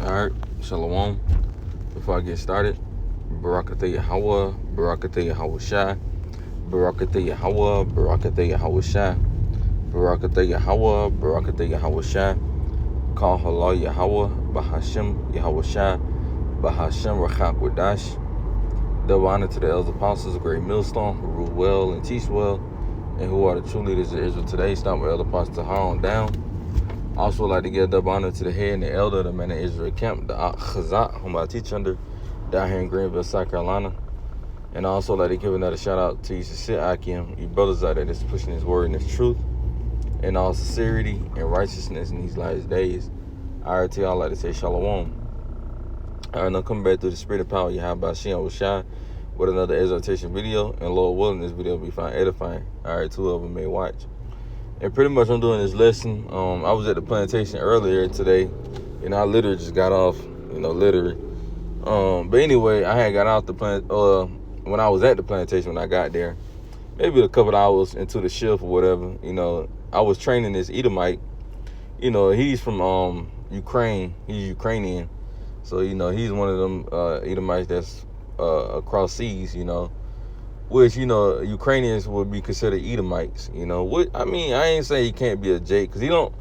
Alright, Shalom. Before I get started, Barakatah Yahweh, Barakatah Yahweh Shai, Barakatah Yahweh, Barakatah Yahweh Shai, Barakatah Yahweh, Barakatah Yahweh Shai, Call Halal Yahweh, Bahashem Yahweh Shai, Bahashem Rachak Wadash. Double honor to the elders apostles, a great millstone, who rule well and teach well, and who are the true leaders of Israel today. Start with Elder Apostle on down. Also like to give double honor to the head and the elder of the man of Israel camp, the Chazak, whom I teach under, down here in Greenville, South Carolina. And I also like to give another shout out to you, Sit Akim, you brothers out there that's pushing his word and his truth, and all sincerity and righteousness in these last days. I to y'all like to say Shalom. Alright, now coming back through the spirit of power, Yahweh Shem Shai, with another exhortation video, and Lord willing, this video will be found edifying. Alright, two of them may watch. And pretty much I'm doing this lesson. I was at the plantation earlier today, and I literally just got off, literally. But anyway, I had got out the plant, when I was at the plantation when I got there, maybe a couple of hours into the shift or whatever, I was training this Edomite. He's from Ukraine. He's Ukrainian. So, he's one of them Edomites that's across seas, which, Ukrainians would be considered Edomites, I ain't saying he can't be a Jake, because he don't.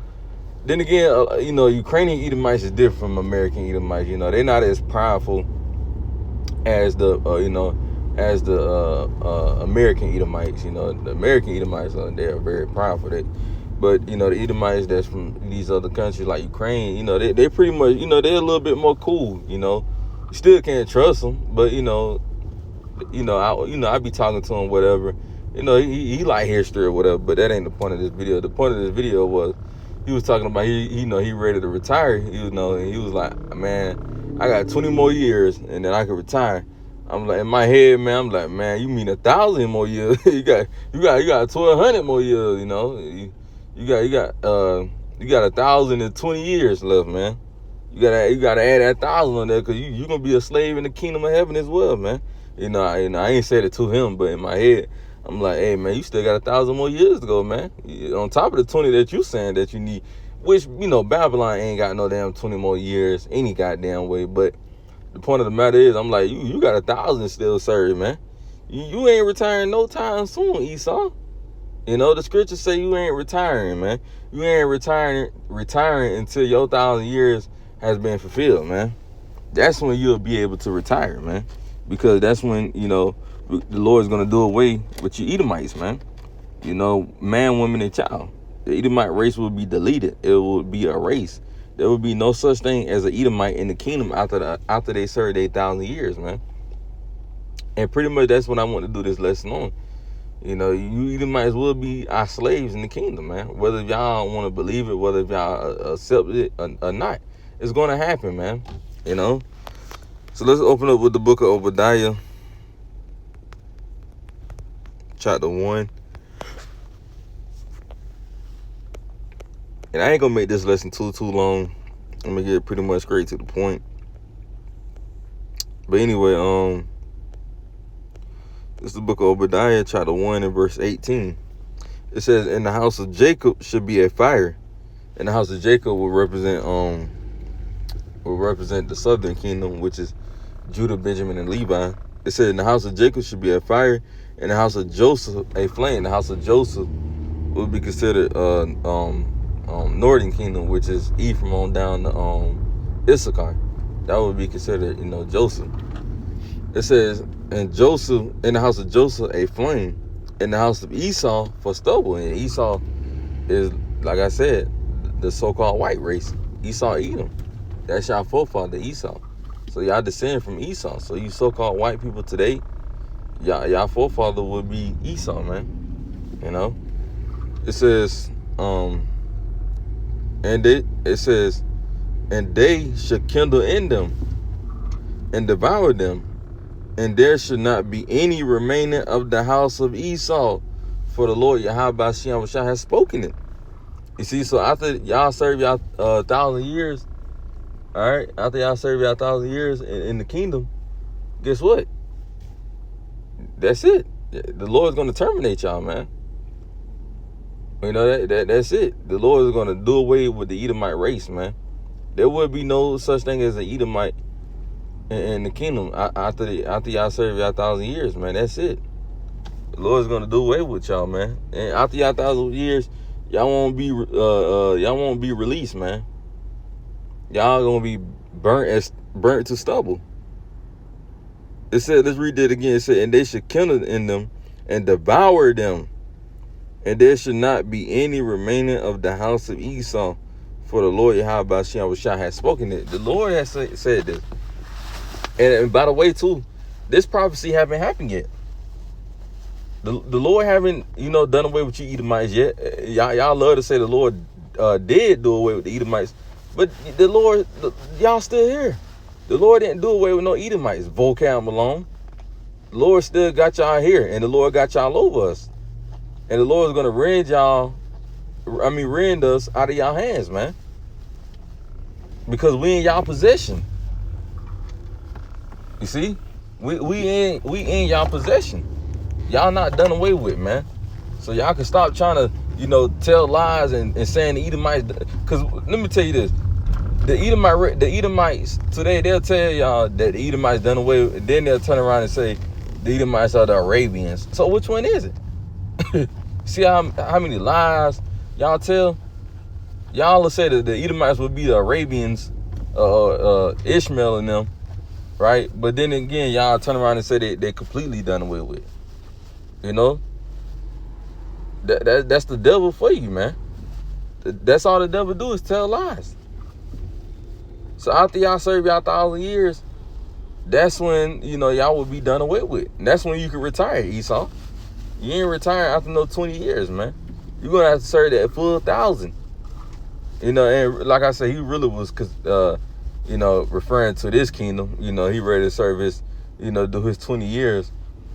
Then again, Ukrainian Edomites is different from American Edomites. They're not as prideful as the, American Edomites. The American Edomites, they're very prideful. But, the Edomites that's from these other countries like Ukraine, they pretty much, they're a little bit more cool, You still can't trust them, but, I be talking to him, whatever. He like history or whatever, but that ain't the point of this video. The point of this video was he was talking about he ready to retire. And he was like, man, I got 20 more years and then I can retire. I'm like, in my head, man, I'm like, man, you mean 1,000 more years? you got 1,200 more years. You got 1,020 years left, man. You gotta add that 1,000 on there, because you gonna be a slave in the kingdom of heaven as well, man. I ain't said it to him, but in my head, I'm like, hey, man, you still got 1,000 more years to go, man. On top of the 20 that you saying that you need, which, Babylon ain't got no damn 20 more years any goddamn way. But the point of the matter is, I'm like, you got 1,000 still serve, man. You ain't retiring no time soon, Esau. The scriptures say you ain't retiring, man. You ain't retiring until your 1,000 years has been fulfilled, man. That's when you'll be able to retire, man. Because that's when, the Lord's going to do away with you Edomites, man. Man, woman, and child. The Edomite race will be deleted. It will be erased. There will be no such thing as an Edomite in the kingdom after they serve their 1,000 years, man. And pretty much that's what I want to do this lesson on. You Edomites will be our slaves in the kingdom, man. Whether y'all want to believe it, whether y'all accept it or not, it's going to happen, man. So let's open up with the book of Obadiah, chapter 1. And I ain't gonna make this lesson too long. I'm gonna get pretty much straight to the point. But anyway, this is the book of Obadiah, chapter 1 and verse 18. It says, "In the house of Jacob should be a fire." And the house of Jacob will represent the southern kingdom, which is Judah, Benjamin, and Levi. It said, "In the house of Jacob should be a fire, and the house of Joseph a flame." The house of Joseph would be considered northern kingdom, which is Ephraim on down to Issachar. That would be considered, Joseph. It says, in the house of Joseph a flame, in the house of Esau for stubble. And Esau is, like I said, the so-called white race. Esau, Edom. That's y'all forefather, Esau. So y'all descend from Esau. So you so-called white people today, y'all forefather would be Esau, man. It says, and they should kindle in them and devour them, and there should not be any remaining of the house of Esau, for the Lord Yahweh Shem Shai has spoken it. You see, so after y'all serve y'all 1,000 years, all right, after y'all serve y'all 1,000 years in the kingdom, guess what? That's it. The Lord's going to terminate y'all, man. That's it. The Lord is going to do away with the Edomite race, man. There would be no such thing as an Edomite in the kingdom after y'all serve y'all 1,000 years, man. That's it. The Lord's gonna do away with y'all, man. And after y'all 1,000 years, y'all won't be released, man. Y'all gonna be burnt to stubble. It said, let's read that again. It said, and they should kindle in them and devour them, and there should not be any remaining of the house of Esau, for the Lord Yahweh Shah has spoken it. The Lord has said this. And by the way, too, this prophecy haven't happened yet. The Lord haven't, done away with you Edomites yet. Y'all love to say the Lord did do away with the Edomites, but the Lord, y'all still here. The Lord didn't do away with no Edomites. Vocab Malone. The Lord still got y'all here, and the Lord got y'all over us. And the Lord is gonna rend us out of y'all hands, man. Because we in y'all possession. You see? We in y'all possession. Y'all not done away with, man. So y'all can stop trying to, tell lies and saying the Edomites. Because let me tell you this. The Edomites, today they'll tell y'all that the Edomites done away with, and then they'll turn around and say the Edomites are the Arabians. So which one is it? See how many lies y'all tell? Y'all will say that the Edomites would be the Arabians, Ishmael and them, right? But then again, y'all turn around and say they're completely done away with. That's the devil for you, man. That's all the devil do is tell lies. So after y'all serve y'all 1,000 years, that's when, y'all will be done away with. And that's when you can retire, Esau. You ain't retiring after no 20 years, man. You're going to have to serve that full 1,000. And like I said, he really was, referring to this kingdom. He ready to serve his, do his 20 years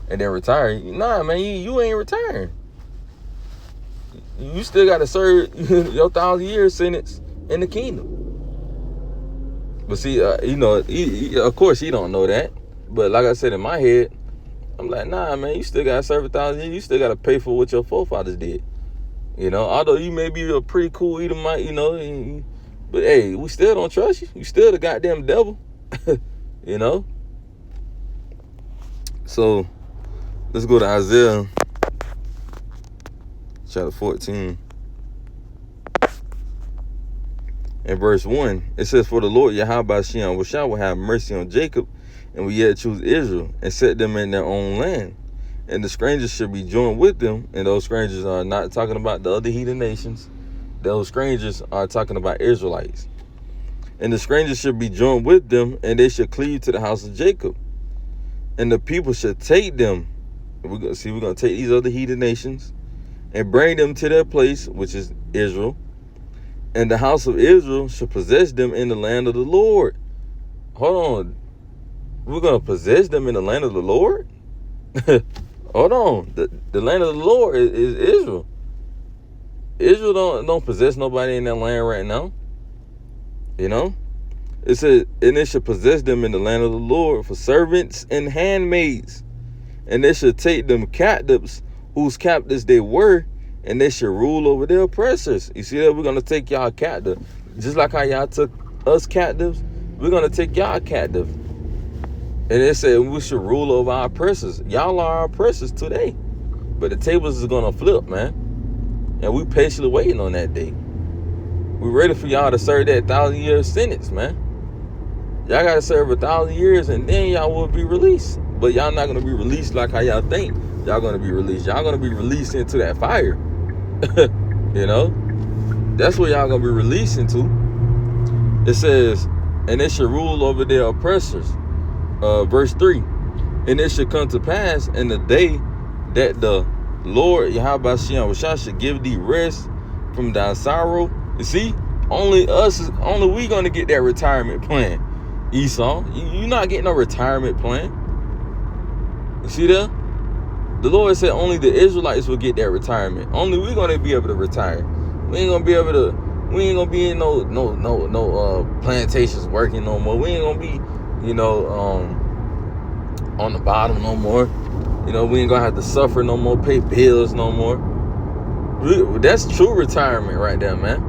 and then retire. Nah, man, you ain't retiring. You still got to serve your 1,000 years sentence in the kingdom. But see, of course he don't know that. But like I said, in my head, I'm like, nah, man, you still got to serve 1,000 years. You still got to pay for what your forefathers did. Although you may be a pretty cool Edomite, but hey, we still don't trust you. You still the goddamn devil, So let's go to Isaiah chapter 14 and verse 1. It says, for the Lord Yahweh Shah will have mercy on Jacob, and will yet choose Israel, and set them in their own land. And the strangers should be joined with them. And those strangers are not talking about the other heathen nations. Those strangers are talking about Israelites. And the strangers should be joined with them, and they should cleave to the house of Jacob. And the people should take them. We're going to take these other heathen nations and bring them to their place, which is Israel. And the house of Israel should possess them in the land of the Lord. Hold on. We're going to possess them in the land of the Lord? Hold on. The land of the Lord is Israel. Israel don't possess nobody in that land right now. It said, and they should possess them in the land of the Lord for servants and handmaids. And they should take them captives, whose captives they were, and they should rule over their oppressors. You see that? We're going to take y'all captive. Just like how y'all took us captives, we're going to take y'all captive. And it said we should rule over our oppressors. Y'all are our oppressors today. But the tables is going to flip, man. And we patiently waiting on that day. We ready for y'all to serve that 1,000-year sentence, man. Y'all got to serve 1,000 years, and then y'all will be released. But y'all not going to be released like how y'all think y'all going to be released. Y'all going to be released into that fire. That's what y'all going to be released into. It says, and they should rule over their oppressors. Verse 3. And it should come to pass in the day that the Lord Yahweh should give thee rest from thy sorrow. You see, only we gonna get that retirement plan. Esau, you not getting no retirement plan. You see that? The Lord said only the Israelites will get that retirement. Only we gonna be able to retire. We ain't gonna be in no plantations working no more. We ain't gonna be, on the bottom no more. We ain't gonna have to suffer no more, pay bills no more. That's true retirement right there, man.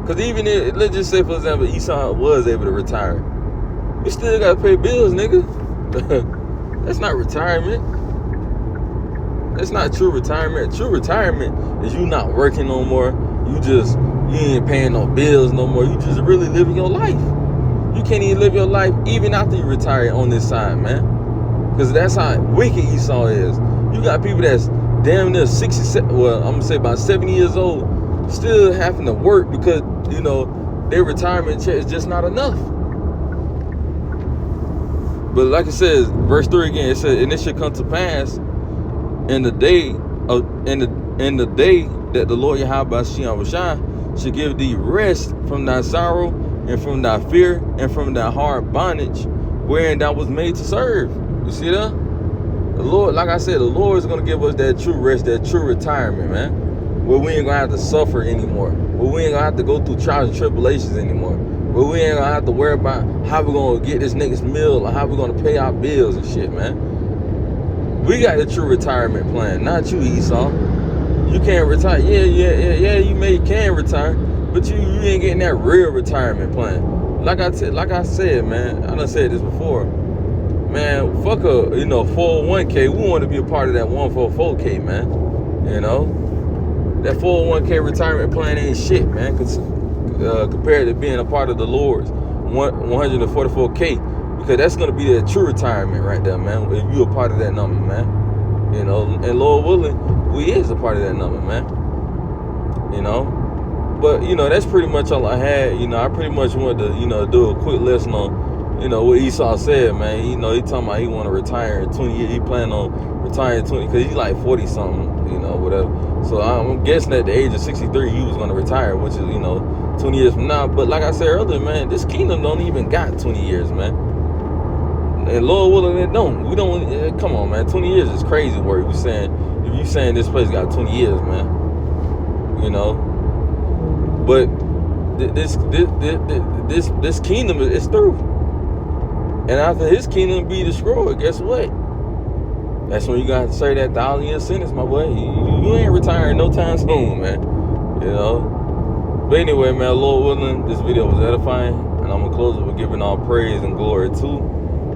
Because even if, let's just say, for example, Esau was able to retire. You still got to pay bills, nigga. That's not retirement. That's not true retirement. True retirement is you not working no more. You ain't paying no bills no more. You just really living your life. You can't even live your life even after you retire on this side, man. Because that's how wicked Esau is. You got people that's damn near 67, well, I'm going to say about 70 years old, still having to work because, you know, their retirement check is just not enough. But like it says, verse 3 again, it says, and it should come to pass in the day that the Lord Yahweh should give thee rest from thy sorrow and from thy fear and from thy hard bondage wherein thou was made to serve. You see that? The Lord, like I said, the Lord is going to give us that true rest, that true retirement, man. Where we ain't going to have to suffer anymore. Where we ain't going to have to go through trials and tribulations anymore. Where we ain't going to have to worry about how we're going to get this next meal or how we're going to pay our bills and shit, man. We got the true retirement plan, not you, Esau. You can't retire. Yeah, you can retire, but you ain't getting that real retirement plan. Like I said, man, I done said this before. Man, fuck a 401k. We want to be a part of that 144k, man. You know, that 401k retirement plan ain't shit, man. Compared to being a part of the Lord's 144k. Because that's going to be the true retirement right there, man. If you a part of that number, man. You know, and Lord willing, we is a part of that number, man. You know. But, you know, that's pretty much all I had. You know, I pretty much wanted to, do a quick lesson on, what Esau said, man. You know, he talking about he want to retire in 20 years. He planning on retiring 20, because he's like 40-something, whatever. So I'm guessing at the age of 63, he was going to retire, which is, 20 years from now. But like I said earlier, man, this kingdom don't even got 20 years, man. And Lord willing, it don't. We don't. Come on, man. 20 years is crazy work. If you saying this place got 20 years, man. But this kingdom is through. And after his kingdom be destroyed, guess what? That's when you got to say that 1,000-year sentence, my boy. You ain't retiring no time soon, man. But anyway, man, Lord willing, this video was edifying, and I'm gonna close it with giving all praise and glory to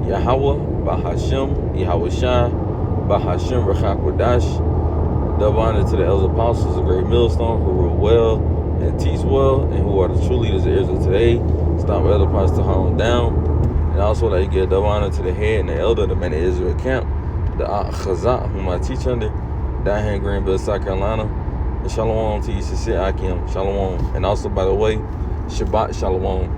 Yahweh, Bahashem, Yahweh Shai, Bahashem, Rechakwadash. Double honor to the elders apostles, a great millstone, who rule well and teach well, and who are the true leaders of Israel today. Stop elder apostles to harm down. And also like give double honor to the head and the elder, the man of Israel camp, the Chazak, whom I teach under, down here in Greenville, South Carolina. And shalom to you, sincere Akim, shalom. And also, by the way, Shabbat shalom.